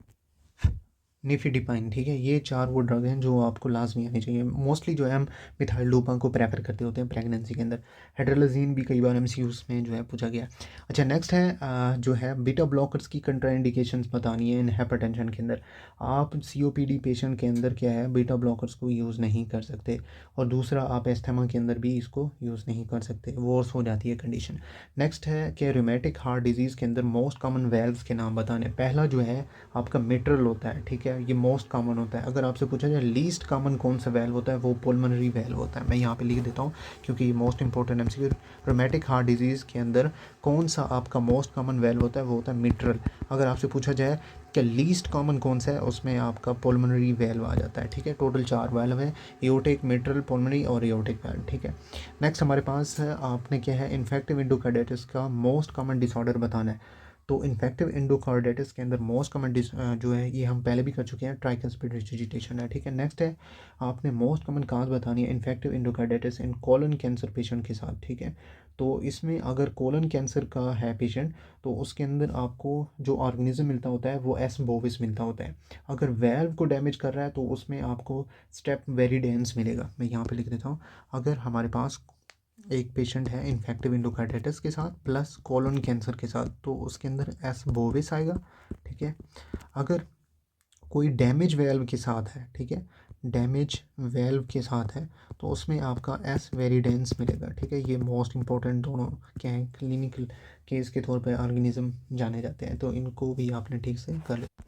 निफिडिपाइन, ठीक है। ये 4 वो ड्रग हैं जो आपको लाजमी आनी चाहिए। मोस्टली जो है हम मिथाइल डोपा को प्रेफर करते होते हैं प्रेगनेंसी के अंदर। हेड्रोलाजीन भी कई बार एमसीक्यूज में जो है पूछा गया। अच्छा नेक्स्ट है जो है बीटा ब्लॉकर्स की कंट्राइंडिकेशंस बतानी है इन हाइपरटेंशन के अंदर। आप सीओपीडी पेशेंट के अंदर क्या है बीटा ब्लॉकर्स को यूज़ नहीं कर सकते, और दूसरा आप एस्थमा के अंदर भी इसको यूज़ नहीं कर सकते, वर्स हो जाती है कंडीशन। नेक्स्ट है कि रूमेटिक हार्ट डिजीज़ के अंदर मोस्ट कॉमन वेल्व्स के नाम बताने। पहला जो है आपका मिट्रल होता है, ठीक है, ये मोस्ट कॉमन होता है। अगर आपसे पूछा जाए लीस्ट कॉमन कौन सा वेल्व होता है, वो पुल्मोनरी वेल्व होता है। मैं यहाँ पे लिख देता हूँ क्योंकि ये most important MCQ. Rheumatic heart disease के अंदर कौन सा आपका मोस्ट कॉमन वेल्व होता है, वो होता है मिट्रल। अगर आपसे पूछा जाए कि लीस्ट कॉमन कौन सा है, उसमें आपका पुल्मोनरी वेल्व आ जाता है, ठीक है। टोटल 4 वेल्व है, एओर्टिक, मिट्रल, पुल्मोनरी और एओर्टिक वेल्व, ठीक है। नेक्स्ट हमारे पास आपने क्या है इन्फेक्टिव एंडोकार्डाइटिस का मोस्ट कॉमन डिसऑर्डर बताना है। तो इन्फेक्टिव एंडोकार्डाइटिस के अंदर मोस्ट कॉमन जो है ये हम पहले भी कर चुके हैं, ट्राइकस्पिड रिजिडिटेशन है, ठीक है। नेक्स्ट है आपने मोस्ट कॉमन काज बतानी है इन्फेक्टिव एंडोकार्डाइटिस इन कोलन कैंसर पेशेंट के साथ, ठीक है। तो इसमें अगर कोलन कैंसर का है पेशेंट तो उसके अंदर आपको जो ऑर्गेनिज्म मिलता होता है वो एस बोविस मिलता होता है। अगर वेल्व को डैमेज कर रहा है तो उसमें आपको स्टेप वेरिडेंस मिलेगा। मैं यहाँ पे लिख देता हूँ, अगर हमारे पास एक पेशेंट है इन्फेक्टिव एंडोकार्डाइटिस के साथ प्लस कोलन कैंसर के साथ तो उसके अंदर एस बोविस आएगा, ठीक है। अगर कोई डैमेज वेल्व के साथ है, ठीक है, डैमेज वेल्व के साथ है तो उसमें आपका एस वेरिडेंस मिलेगा, ठीक है। ये मोस्ट इंपॉर्टेंट दोनों क्या हैं क्लिनिकल केस के तौर पर ऑर्गेनिज्म जाने जाते हैं, तो इनको भी आपने ठीक से कर लिया।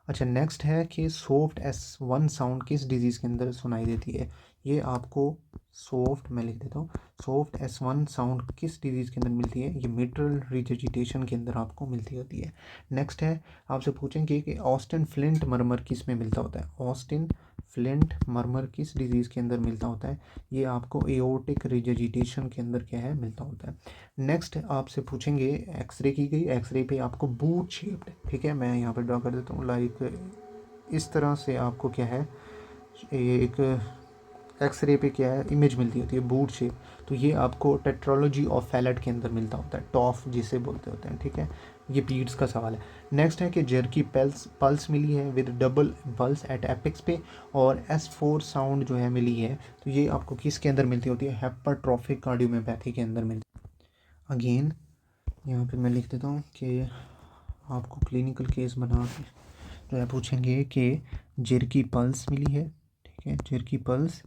अच्छा नेक्स्ट है कि सॉफ्ट S1 साउंड किस डिजीज़ के अंदर सुनाई देती है। ये आपको सॉफ्ट, मैं लिख देता हूँ, सॉफ्ट S1 साउंड किस डिजीज़ के अंदर मिलती है? ये मिट्रल रिजिडिटेशन के अंदर आपको मिलती होती है। नेक्स्ट है, आपसे पूछेंगे कि ऑस्टिन फ्लिंट मरमर किस में मिलता होता है? ऑस्टिन फ्लिंट मरमर किस डिजीज़ के अंदर मिलता होता है? ये आपको एओर्टिक रिजिडिटेशन के अंदर क्या है, मिलता होता है। नेक्स्ट आपसे पूछेंगे, एक्सरे की गई, एक्सरे पे आपको बूट शेप्ड, ठीक है, मैं यहाँ पे ड्रा कर देता हूँ, लाइक इस तरह से आपको क्या है, एक एक्सरे पे क्या है इमेज मिलती होती है बूट शेप। तो ये आपको टेट्रोलॉजी ऑफ फैलेट के अंदर मिलता होता है, टॉफ जिसे बोलते होते हैं, ठीक है। ये पीड्स का सवाल है। नेक्स्ट है कि जर्की पल्स मिली है with double pulse at apex पे, और S4 साउंड जो है मिली है, तो ये आपको किसके अंदर मिलती होती है? हेपाट्रोफिक कार्डियोमायोपैथी के अंदर मिलती है। अगेन यहाँ पे मैं लिख देता हूँ कि आपको क्लिनिकल केस बना के जो है पूछेंगे कि जर्की पल्स मिली है, ठीक है, jerky pulse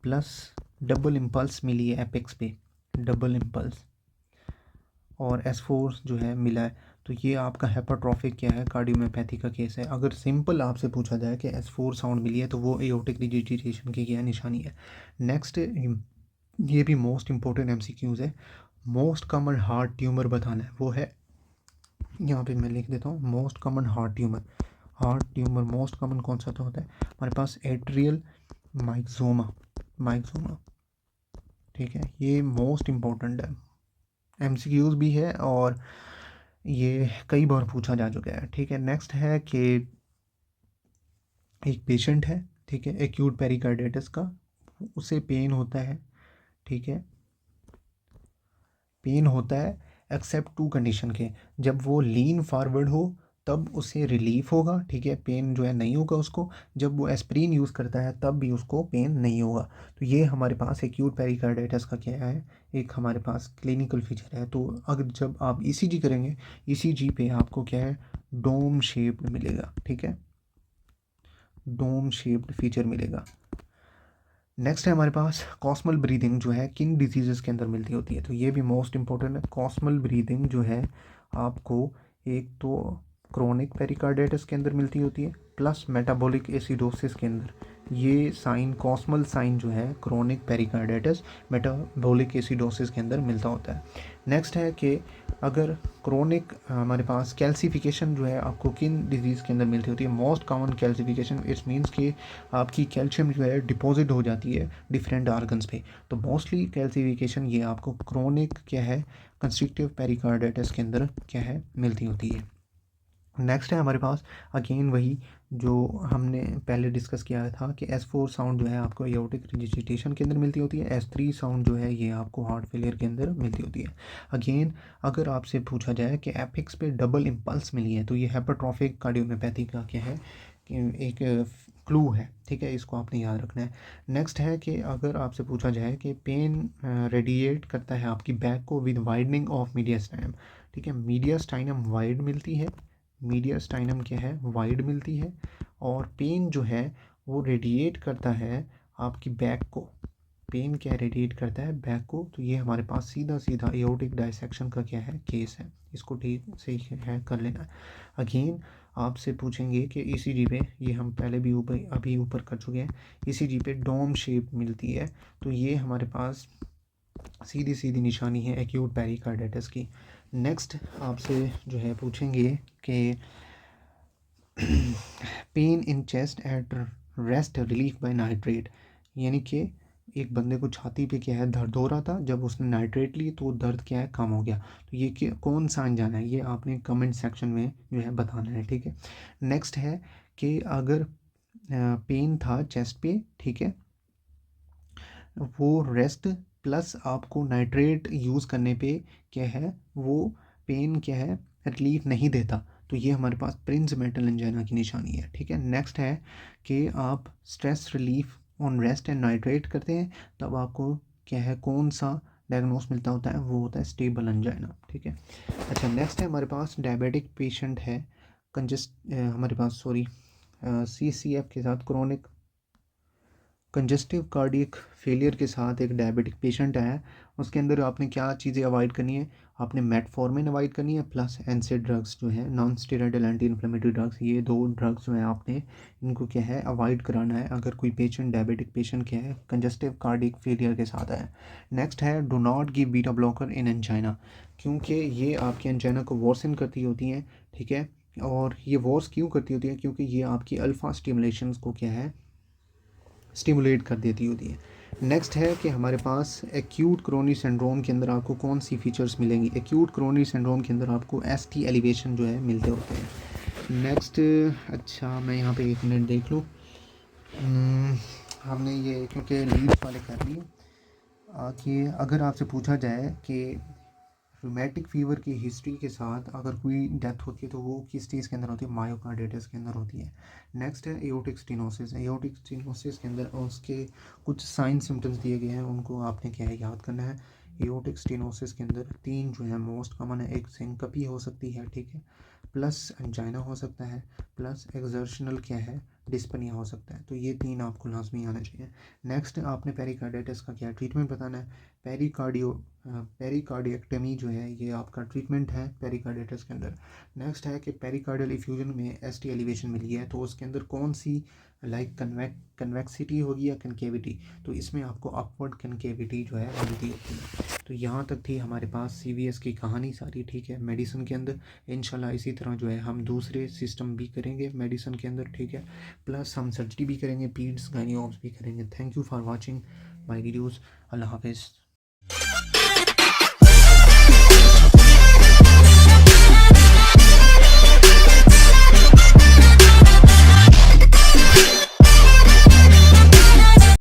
plus double impulse मिली है एपेक्स पे, डबल इम्पल्स, और S4 जो है मिला है, तो ये आपका हेपाट्रोफिक क्या है, कार्डियोमायोपैथी का केस है। अगर सिंपल आपसे पूछा जाए कि S4 साउंड मिली है तो वो एओर्टिक रिजिडिटेशन की क्या निशानी है। नेक्स्ट, ये भी मोस्ट इंपॉर्टेंट MCQs है, मोस्ट कॉमन हार्ट ट्यूमर बताना है, वो है, यहाँ पे मैं लिख देता हूँ, most common heart tumour. Heart tumour most common कौन सा तो होता है हमारे पास? एट्रियल माइक्सोमा, माइक्सोमा, ठीक है, ये मोस्ट इम्पोर्टेंट है, MCQs भी है और ये कई बार पूछा जा चुका है, ठीक है। नेक्स्ट है कि एक पेशेंट है, ठीक है, एक्यूट पेरिकार्डिटिस का, उसे पेन होता है, ठीक है, पेन होता है एक्सेप्ट टू कंडीशन के, जब वो लीन फॉरवर्ड हो तब उसे रिलीफ होगा, ठीक है, पेन जो है नहीं होगा उसको, जब वो एस्प्रिन यूज़ करता है तब भी उसको पेन नहीं होगा। तो ये हमारे पास एक्यूट पेरिकार्डिटिस का क्या है, एक हमारे पास क्लिनिकल फीचर है। तो अगर जब आप ECG करेंगे, ECG पे आपको क्या है, डोम शेप्ड मिलेगा, ठीक है, डोम शेप्ड फीचर मिलेगा। नेक्स्ट है हमारे पास कॉस्मल ब्रीदिंग जो है किन डिजीज़ के अंदर मिलती होती है, तो ये भी मोस्ट इंपॉर्टेंट है। कॉस्मल ब्रीदिंग जो है आपको एक तो क्रोनिक पेरिकार्डिटिस के अंदर मिलती होती है, प्लस मेटाबॉलिक एसिडोसिस के अंदर। ये साइन, कॉस्मल साइन जो है क्रोनिक पेरिकार्डिटिस मेटाबॉलिक एसिडोसिस के अंदर मिलता होता है। नेक्स्ट है कि अगर क्रोनिक हमारे पास कैल्सिफिकेशन जो है आपको किन डिजीज़ के अंदर मिलती होती है? Most common calcification, it's means कि आपकी कैल्शियम जो है डिपॉजिट हो जाती है डिफरेंट आर्गन्स पे, तो मोस्टली कैल्सिफिकेशन ये आपको क्रोनिक क्या है, कंस्ट्रिक्टिव पेरिकार्डिटिस के अंदर क्या है, मिलती होती है। नेक्स्ट है हमारे पास अगेन वही जो हमने पहले डिस्कस किया था कि S4 साउंड जो है आपको एओर्टिक रिजिडिटेशन के अंदर मिलती होती है, S3 साउंड जो है ये आपको हार्ट फेलियर के अंदर मिलती होती है। अगेन अगर आपसे पूछा जाए कि एपिक्स पे डबल इम्पल्स मिली है, तो ये हेपाट्रोफिक कार्डियोमायोपैथी का क्या है, कि एक क्लू है, ठीक है, इसको आपने याद रखना है। नेक्स्ट है कि अगर आपसे पूछा जाए कि पेन रेडिएट करता है आपकी बैक को विद वाइडनिंग ऑफ मीडियास्टाइनम, ठीक है, मीडियास्टाइनम वाइड मिलती है, मीडियास्टाइनम क्या है, वाइड मिलती है, और पेन जो है वो रेडिएट करता है आपकी बैक को, पेन क्या रेडिएट करता है बैक को, तो ये हमारे पास सीधा सीधा एओर्टिक डायसेक्शन का क्या है, केस है, इसको ठीक से है कर लेना। अगेन आपसे पूछेंगे कि ECG पे, ये हम पहले भी अभी ऊपर कर चुके हैं, ECG पे डोम शेप मिलती है, तो ये हमारे पास सीधी सीधी निशानी है एक्यूट पेरिकार्डिटिस की। नेक्स्ट आपसे जो है पूछेंगे कि pain in chest at rest relief by nitrate, यानी कि एक बंदे को छाती पे क्या है दर्द हो रहा था, जब उसने नाइट्रेट ली तो दर्द क्या है, कम हो गया। तो ये कौन सा अनजाना है, ये आपने कमेंट सेक्शन में जो है बताना है, ठीक है। नेक्स्ट है कि अगर पेन था चेस्ट पे, ठीक है, वो रेस्ट प्लस आपको नाइट्रेट यूज़ करने पे क्या है, वो पेन क्या है, रिलीफ नहीं देता, तो ये हमारे पास प्रिंस मेटल एंजाइना की निशानी है, ठीक है। नेक्स्ट है कि आप stress relief on rest and nitrate करते हैं, तब आपको क्या है, कौन सा डायग्नोस मिलता होता है, वो होता है स्टेबल एंजाइना, ठीक है। अच्छा, नेक्स्ट है हमारे पास डायबिटिक पेशेंट है, हमारे पास सॉरी CCF के साथ क्रोनिक कंजस्टिव कार्डियक फेलियर के साथ एक डायबिटिक पेशेंट है, उसके अंदर आपने क्या चीज़ें अवॉइड करनी है, आपने मेटफॉर्मिन अवॉइड करनी है प्लस एनसेड ड्रग्स जो है non steroidal anti inflammatory drugs, ये 2 ड्रग्स जो हैं आपने इनको क्या है अवॉइड कराना है अगर कोई पेशेंट डायबिटिक पेशेंट क्या है कंजस्टिव कार्डियक फेलियर के साथ है। नेक्स्ट है do not give beta blocker in angina, क्योंकि ये आपकी एंजाइना को वर्सन करती होती हैं, ठीक है। और ये वॉर्स क्यों करती होती है, क्योंकि ये आपकी अल्फ़ा स्टिमुलेशंस को क्या है स्टिमुलेट कर देती होती है। नेक्स्ट है कि हमारे पास एक्यूट क्रोनी सिंड्रोम के अंदर आपको कौन सी फीचर्स मिलेंगी। एक्यूट क्रोनी सिंड्रोम के अंदर आपको एसटी एलिवेशन जो है मिलते होते हैं। नेक्स्ट, अच्छा मैं यहाँ पे 1 मिनट देख लूँ। हमने ये क्योंकि लीड्स वाले कर लिए कि अगर आपसे पूछा जाए कि रूमेटिक फ़ीवर की हिस्ट्री के साथ अगर कोई डेथ होती है तो वो किस चीज़ के अंदर होती है, मायोकार्डाइटिस के अंदर होती है। नेक्स्ट है एओर्टिक स्टेनोसिस। एओर्टिक स्टेनोसिस के अंदर उसके कुछ साइन सिम्टम्स दिए गए हैं, उनको आपने क्या है याद करना है। एओर्टिक स्टेनोसिस के अंदर 3 जो है मोस्ट कॉमन है, एक सिंकपी हो सकती है, ठीक है, प्लस एंजाइना हो सकता है, प्लस एक्सर्शनल क्या है डिस्पनिया हो सकता है। तो ये 3 आपको लाजमी आना चाहिए। नेक्स्ट आपने पेरिकार्डाइटिस का क्या ट्रीटमेंट बताना है। पेरिकार्डियक्टमी जो है ये आपका ट्रीटमेंट है पेरिकार्डाइटिस के अंदर। नेक्स्ट है कि पेरिकार्डियल इफ्यूजन में एसटी एलिवेशन मिली है तो उसके अंदर कौन सी लाइक कन्वेक्सिटी होगी या कनकेविटी, तो इसमें आपको अपवर्ड कनकेविटी जो है मिलती होती है। तो यहाँ तक थी हमारे पास सीवीएस की कहानी सारी, ठीक है, मेडिसिन के अंदर। इंशाल्लाह इसी तरह जो है हम दूसरे सिस्टम भी करेंगे मेडिसिन के अंदर, ठीक है, प्लस हम सर्जरी भी करेंगे, पीड्स गायनी ऑप्स भी करेंगे। Thank you for watching my videos. अल्लाह हाफिज़।